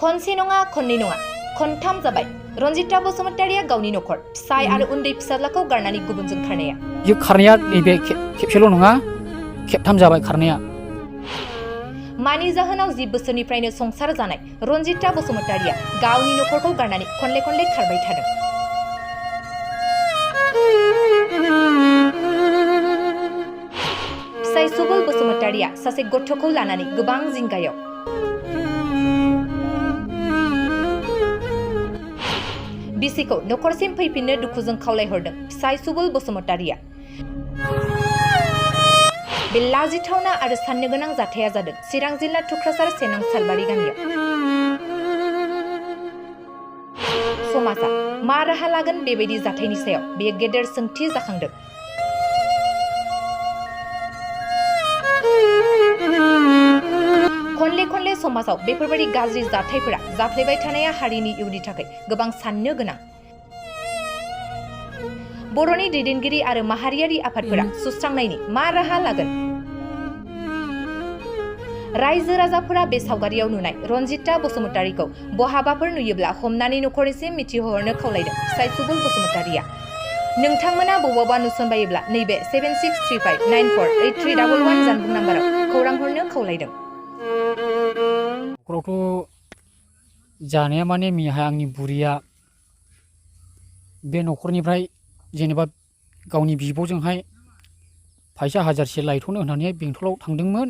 खनसे नङा खननै नङा खनथाम जाबाय रनजिता बसुमतारिया गावनि नखर फिसाय आरो उन्दै फिसाज्लाखौ गारनानै गुबुनजों खारनाया बे खारनाया नैबे खेबसेल' नङा खेबथाम जाबाय खारनाया मानि जाहोनाव 10 बोसोरनिफ्रायनो संसार जानाय रनजिता बसुमतारिया गावनि नखरखौ गारनानै खनले खनले खारबाय थादों। फिसाय सुबुल बसुमतारिया सासे गथ'खौ लानानै गोबां जिंगायाव बिसिखौ नखरसिम फैफिननो दुखुजों खावलायहरदों फिसाय सुबुल बसुमतारिया। बे लाजिथावना आरो साननो गोनां जाथाया जादों चिरां जिल्ला थुक्राझार सेनं सालबारि गामियाव। समाजा मा राहा लागोन बेबायदि जाथायनि सायाव बेयो गेदेर सोंथि जाखांदों। खनले खनले समाजाव बेफोरबायदि गाज्रि जाथायफोरा जाफ्लेबाय थानाया हारिनि इयुननि थाखाय गोबां साननो गोनां। बर'नि दैदेनगिरि आरो माहारियारि आफादफोरा सुस्रांनायनि मा राहा लागोन? रायजो राजाफोरा बे सावगारियाव नुनाय रनजिता बसुमतारिखौ बहाबाफोर नुयोब्ला हमनानै नखरनिसिम मिथिहरनो खावलायदों फिसाय सुबुल बसुमतारिया। नोंथांमोना बबावबा नुसनबायोब्ला नैबे 7635948311 जानबुं नाम्बाराव खौरां हरनो खावलायदों। न'खरावथ' जानाया माने मैयाहाय आंनि बुरिया बे न'खरनिफ्राय जेनेबा गावनि बिब'जोंहाय फैसा हाजारसे लायथ'नो होननानै बेंटलाव थांदोंमोन।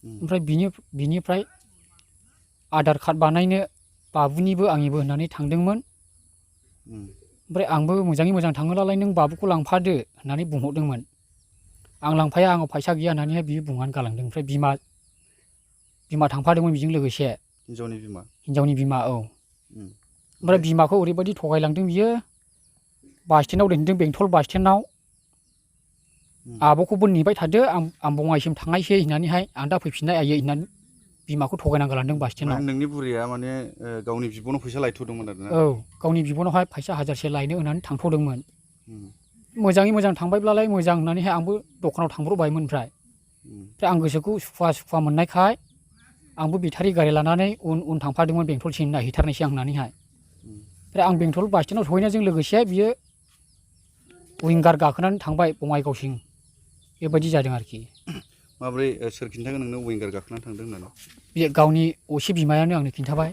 ओमफ्राय बिनिफ्राय आधार कार्ड बानायनो बाबुनिबो आंनिबो होननानै थांदोंमोन। ओमफ्राय आंबो मोजाङै मोजां थाङोब्लालाय नों बाबुखौ लांफादो होननानै बुंहरदोंमोन। आं लांफाया आंनाव फैसा गैया होननानैहाय बियो बुंनानै गालांदों। ओमफ्राय बिमा थांफादोंमोन बेजों लोगोसे हिन्जावनि बिमा औ। ओमफ्राय बिमाखौ ओरैबायदि थगायलांदों बियो बास स्टेन्डआव दोनहैदों बेंटल बास स्टेन्डआव आब'खौबो नेबाय थादो आं बङाइसिम थांनायसै होननानैहाय आं दा फैफिननाय आयै होननानै बिमाखौ थगायना गालांदों बास स्टेन्डआव। नोंनि बुरिया माने गावनि बिब'नाव फैसा लायथ'दोंमोन आरोना? औ गावनि बिब'नावहाय फैसा हाजारसे लायनो होननानै थांथ'दोंमोन। मोजाङै मोजां थांबायब्लालाय मोजां होननानैहाय आंबो दखानाव थांब्र'बायमोन। ओमफ्राय आं गोसोखौ सुखुवा मोननायखाय आंबो बेटारि गारि लानानै उन थांफादोंमोन बेंटलसिम नायहैथारनोसै आं होननानैहाय। ओमफ्राय आं बेंटल बास स्टेन्डआव सहैनायजों लोगोसे बियो विंगार गाखोनानै थांबाय बङाइगावसिम। बेबायदि जादों आरोखि। माब्रै सोर खिन्थागोन नोंनो विंगार गाखोनानै थांदों होननानै? बे गावनि असे बिमायानो आंनो खिन्थाबाय।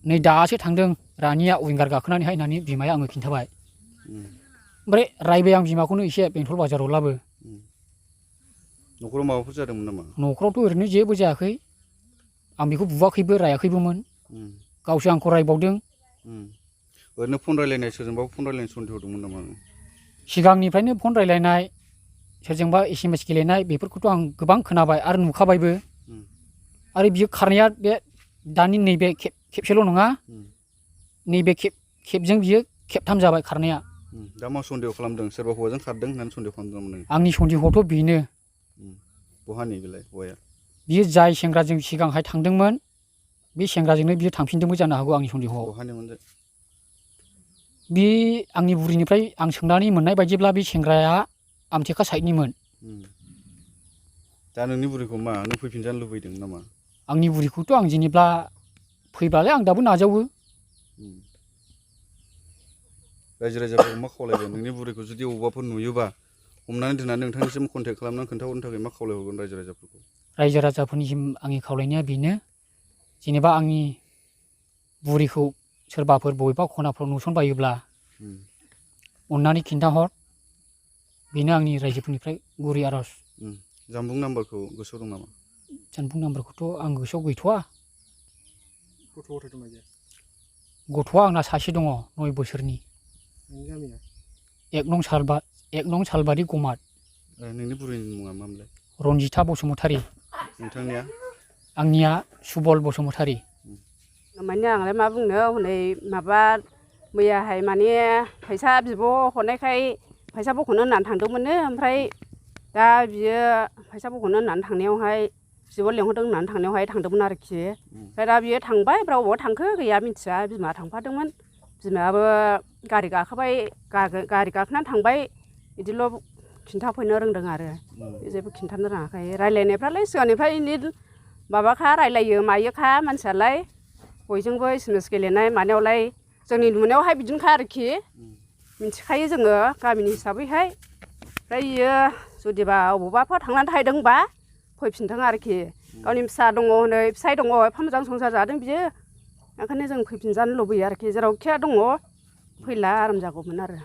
नै दासो थांदों रानिया विंगार गाखोनानैहाय होननानै बिमाया आंनो खिन्थाबाय। ओमफ्राय रायबाय आं बिमाखौनो एसे बेंटल बाजारावब्लाबो। न'खराव माबाफोर जादोंमोन नामा? न'खरावथ' ओरैनो जेबो जायाखै। आं बेखौ बुवाखैबो रायाखैबोमोन। गावसो आंखौ रायबावदों। ओरैनो फन रायलायनाय सोरजोंबा फन रायलायनाय सन्देह दंमोन नामा? सिगांनिफ्रायनो फन रायलायनाय सोरजोंबा SMS गेलेनाय बेफोरखौथ' आं गोबां खोनाबाय आरो नुखाबायबो। आरो बियो खारनाया बे दानि नैबे खेबसेल' नङा नैबे खेबजों बियो खेबथाम जाबाय खारनाया। दा मा सन्देह खालामदों? सोरबा हौवाजों खारदों होननानै सन्देह खालामदों नामा? आंनि सन्देहआथ' बेनो। बहानि बेलाय हौवाया? बियो जाय सेंग्राजों सिगांहाय थांदोंमोन बे सेंग्राजोंनो बियो थांफिनदोंबो जानो हागौ आंनि सन्देहआव। बहानिमोन? बे आंनि बुरिनिफ्राय आं सोंनानै मोननाय बायदिब्ला बे सेंग्राया आमथेखा साइडनिमोन। दा नोंनि बुरिखौ मा नों फैफिनजानो लुबैदों नामा? आंनि बुरिखौथ' आं जेनेब्ला फैब्लालाय आं दाबो नाजावो। रायजो राजाफोरखौ मा खावलायगोन? नोंनि बुरिखौ जुदि अबावबाफोर नुयोबा हमनानै दोननानै नोंथांनिसिम कन्टेक्ट खालामनानै खोन्थाहरनो थाखाय मा खावलायहरगोन रायजो राजाफोरखौ? रायजो राजाफोरनिसिम आंनि खावलायनाया बेनो जेनेबा आंनि बुरिखौ सोरबाफोर बबेबा खनाफ्राव नुसनबायोब्ला अननानै खिन्थाहर। बेनो आंनि रायजोफोरनिफ्राय गुरै आर'ज। जानबुं नाम्बारखौ गोसोआव दं नामा? जानबुं नाम्बारखौथ' आं गोसोआव गैथ'वा। गथ' गथाय दंना गैया? गथ'आ आंना सासे दङ 9 बोसोरनि। नोंनि गामिया? 1 नं सालबारि गमाद। नोंनि बुरिनि मुङा मामोनलाय? रनजिता बसुमतारि। नोंथांनिया? आंनिया सुबल बसुमतारि। माने आंलाय मा बुंनो हनै माबा मैयाहाय माने फैसा बिब' हरनायखाय फैसा बख'नो होननानै थांदोंमोननो। ओमफ्राय दा बियो फैसा बख'नो होननानै थांनायावहाय बिब' लेंहरदों होननानै थांनायावहाय थांदोंमोन आरोखि। ओमफ्राय दा बियो थांबाय ओमफ्राय अबाव थांखो गैया मिथिया। बिमा थांफादोंमोन। बिमायाबो गारि गाखोबाय गारि गाखोनानै थांबाय बिदिल' खिन्थाफैनो रोंदों आरो जेबो खिन्थानो रोङाखै। रायलायनायफ्रालाय सिगांनिफ्राय माबाखा रायलायो मायोखा मानसियालाय बयजोंबो एसएमएस गेलेनाय मानायावलाय जोंनि नुनायावहाय बिदिनोखा आरोखि मिथिखायो जोङो गामिनि हिसाबैहाय ओमफ्राय इयो जुदिबा अबावबाफोर थांनानै थाहैदोंबा फैफिनथों आरोखि गावनि फिसा दङ हनै फिसाय दङ एफा मोजां संसार जादों बियो ओंखायनो जों फैफिनजानो लुबैयो आरोखि जेरावखि दङ फैला आराम जागौमोन आरो